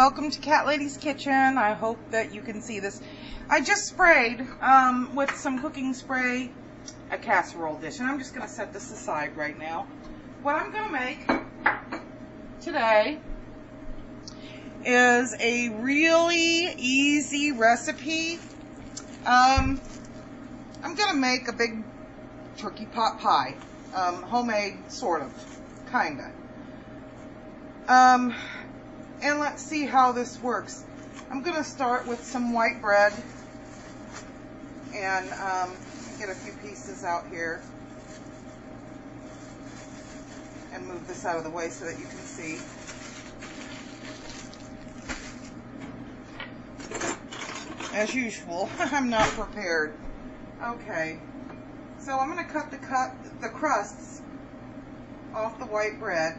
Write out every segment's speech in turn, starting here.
welcome to Cat Lady's Kitchen. I hope that you can see this. I just sprayed with some cooking spray a casserole dish, and I'm just going to set this aside right now. What I'm going to make today is a really easy recipe. I'm going to make a big turkey pot pie, homemade, sort of, kinda. And let's see how this works. I'm going to start with some white bread and get a few pieces out here and move this out of the way so that you can see. As usual, I'm not prepared. Okay, so I'm going to cut the crusts off the white bread.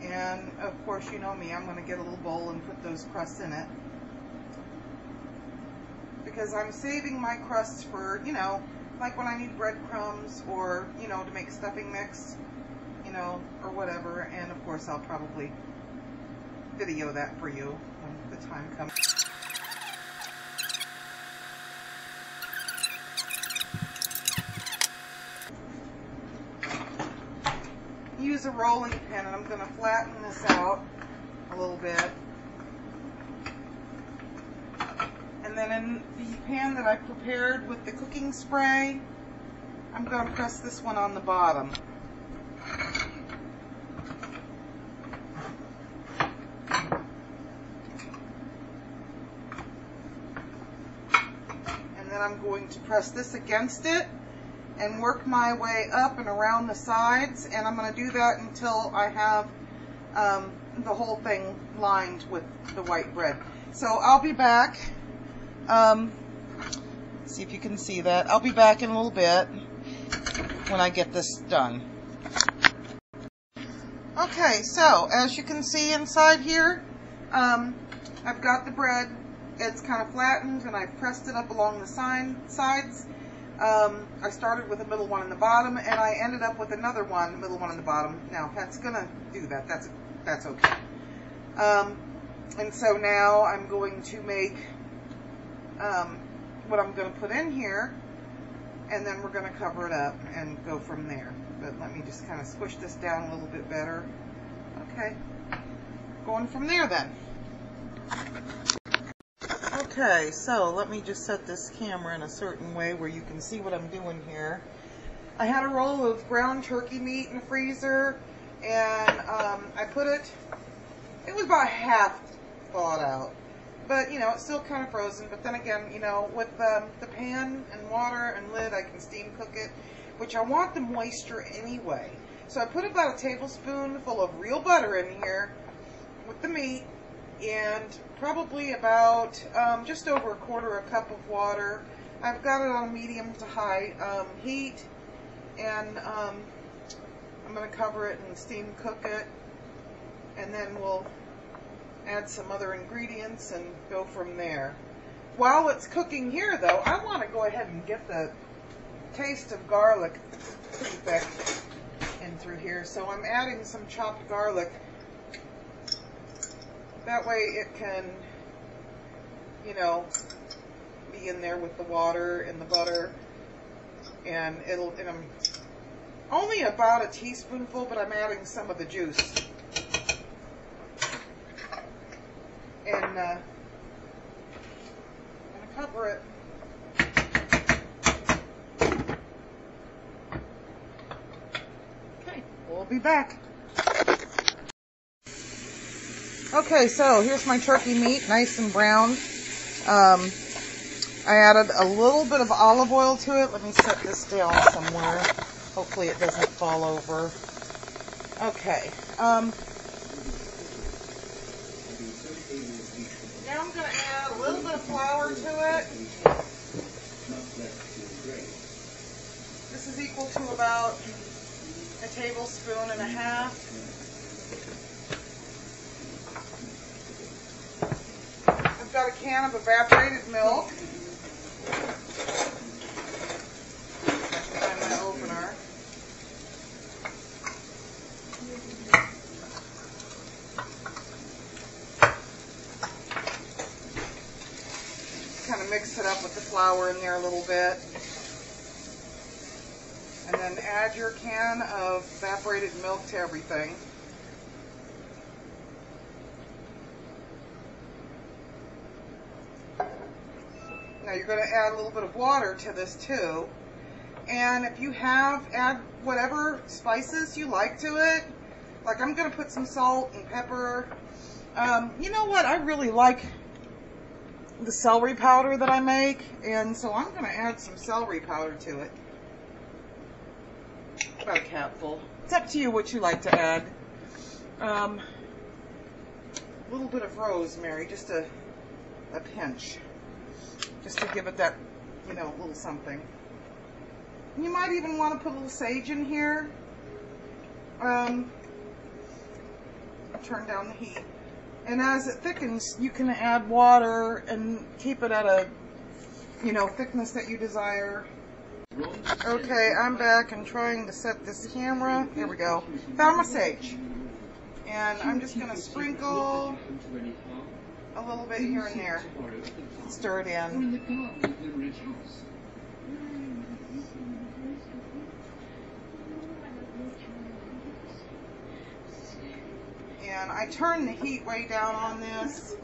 And of course, you know me, I'm going to get a little bowl and put those crusts in it. Because I'm saving my crusts for, you know, like when I need breadcrumbs or, you know, to make stuffing mix, you know, or whatever. And of course, I'll probably video that for you when the time comes. Use a rolling pin, and I'm going to flatten this out a little bit. And then in the pan that I prepared with the cooking spray, I'm going to press this one on the bottom. And then I'm going to press this against it and work my way up and around the sides, and I'm going to do that until I have the whole thing lined with the white bread. So I'll be back. See if you can see that. I'll be back in a little bit when I get this done. Okay, so as you can see inside here, I've got the bread. It's kind of flattened, and I've pressed it up along the sides. I started with a middle one in the bottom, and I ended up with another one, middle one in the bottom. Now, that's gonna do that. That's okay. And so now I'm going to make what I'm going to put in here, and then we're going to cover it up and go from there. But let me just kind of squish this down a little bit better. Okay, going from there then. Okay, so let me just set this camera in a certain way where you can see what I'm doing here. I had a roll of ground turkey meat in the freezer, and I put it was about half thawed out. But, you know, it's still kind of frozen. But then again, you know, with the pan and water and lid, I can steam cook it, which I want the moisture anyway. So I put about a tablespoonful of real butter in here with the meat, and probably about just over a quarter a cup of water. I've got it on medium to high heat, and I'm going to cover it and steam cook it, and then we'll add some other ingredients and go from there. While it's cooking here, though, I want to go ahead and get the taste of garlic pretty thick in through here. So I'm adding some chopped garlic. That way it can, you know, be in there with the water and the butter, and I'm only about a teaspoonful, but I'm adding some of the juice. And I'm going to cover it. Okay, we'll be back. Okay, so here's my turkey meat, nice and brown. I added a little bit of olive oil to it. Let me set this down somewhere. Hopefully it doesn't fall over. Okay. Now I'm going to add a little bit of flour to it. This is equal to about a tablespoon and a half. I've got a can of evaporated milk. Find my oven mix it up with the flour in there a little bit. And then add your can of evaporated milk to everything. Now you're going to add a little bit of water to this too. And if you have, add whatever spices you like to it. Like I'm going to put some salt and pepper. You know what? I really like the celery powder that I make. And so I'm going to add some celery powder to it. About a capful. It's up to you what you like to add. A little bit of rosemary, just a pinch. Just to give it that, you know, little something. You might even want to put a little sage in here. Turn down the heat. And as it thickens, you can add water and keep it at a, you know, thickness that you desire. Okay, I'm back and trying to set this camera. Here we go. Found my sage. And I'm just going to sprinkle a little bit here and there. Stir it in. And I turn the heat way down on this.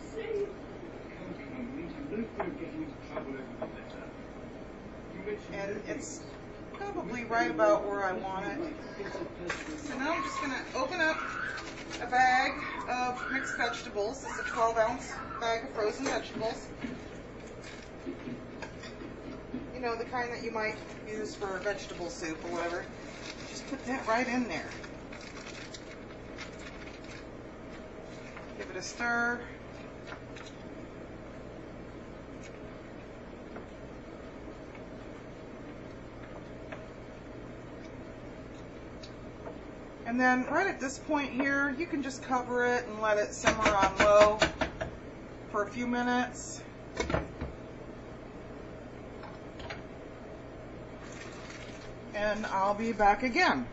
And it's probably right about where I want it. So now I'm just going to open up a bag of mixed vegetables. This is a 12-ounce bag of frozen vegetables. You know, the kind that you might use for vegetable soup or whatever. Just put that right in there. Give it a stir. And then right at this point here, you can just cover it and let it simmer on low for a few minutes. And I'll be back again.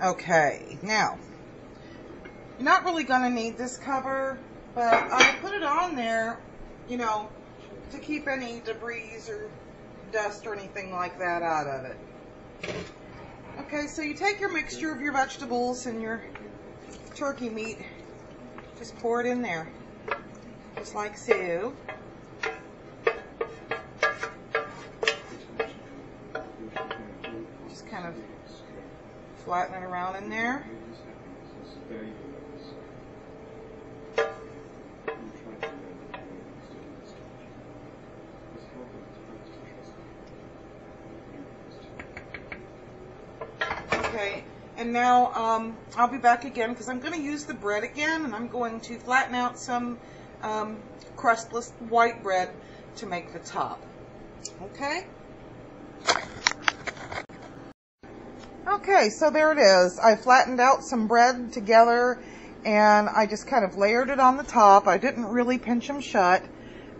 Okay, now, you're not really going to need this cover, but I put it on there, you know, to keep any debris or dust or anything like that out of it. Okay, so you take your mixture of your vegetables and your turkey meat, just pour it in there, just like so. Just kind of flatten it around in there. Okay, and now I'll be back again because I'm going to use the bread again, and I'm going to flatten out some crustless white bread to make the top. Okay? Okay, so there it is. I flattened out some bread together, and I just kind of layered it on the top. I didn't really pinch them shut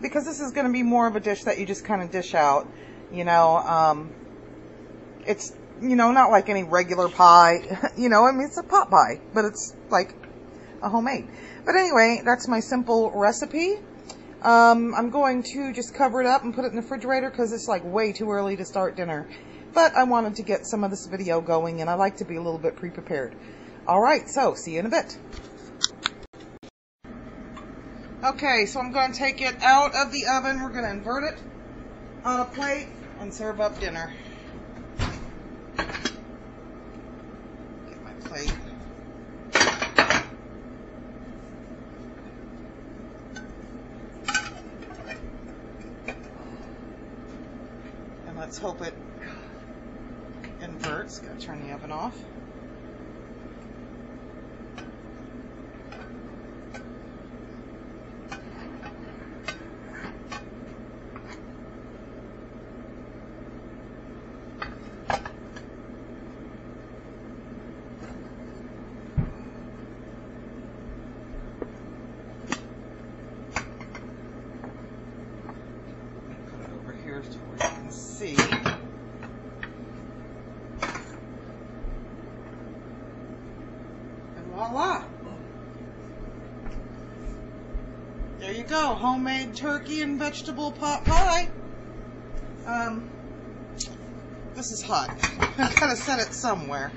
because this is going to be more of a dish that you just kind of dish out. You know, it's, you know, not like any regular pie. You know, I mean, it's a pot pie, but it's like a homemade. But anyway, that's my simple recipe. I'm going to just cover it up and put it in the refrigerator because it's like way too early to start dinner. But I wanted to get some of this video going, and I like to be a little bit pre-prepared. All right, so see you in a bit. Okay, so I'm going to take it out of the oven. We're going to invert it on a plate and serve up dinner. Get my plate. And let's hope it inverts. Gotta turn the oven off. Put it over here to where you can see. there you go, homemade turkey and vegetable pot pie. This is hot. I gotta set it somewhere.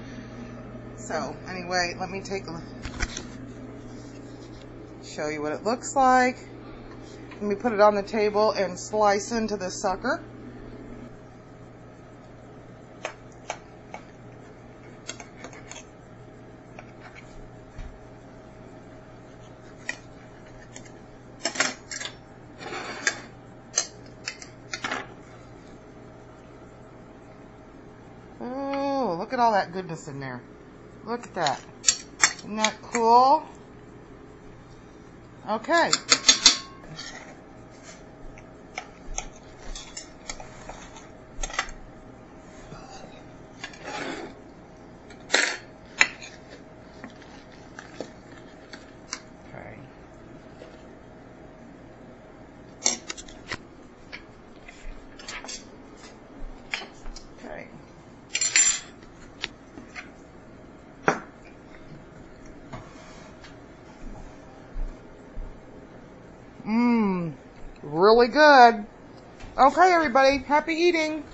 So anyway, let me show you what it looks like. Let me put it on the table and slice into this sucker. Oh, look at all that goodness in there. Look at that. Isn't that cool? Okay. Okay. Really good. Okay, everybody, happy eating.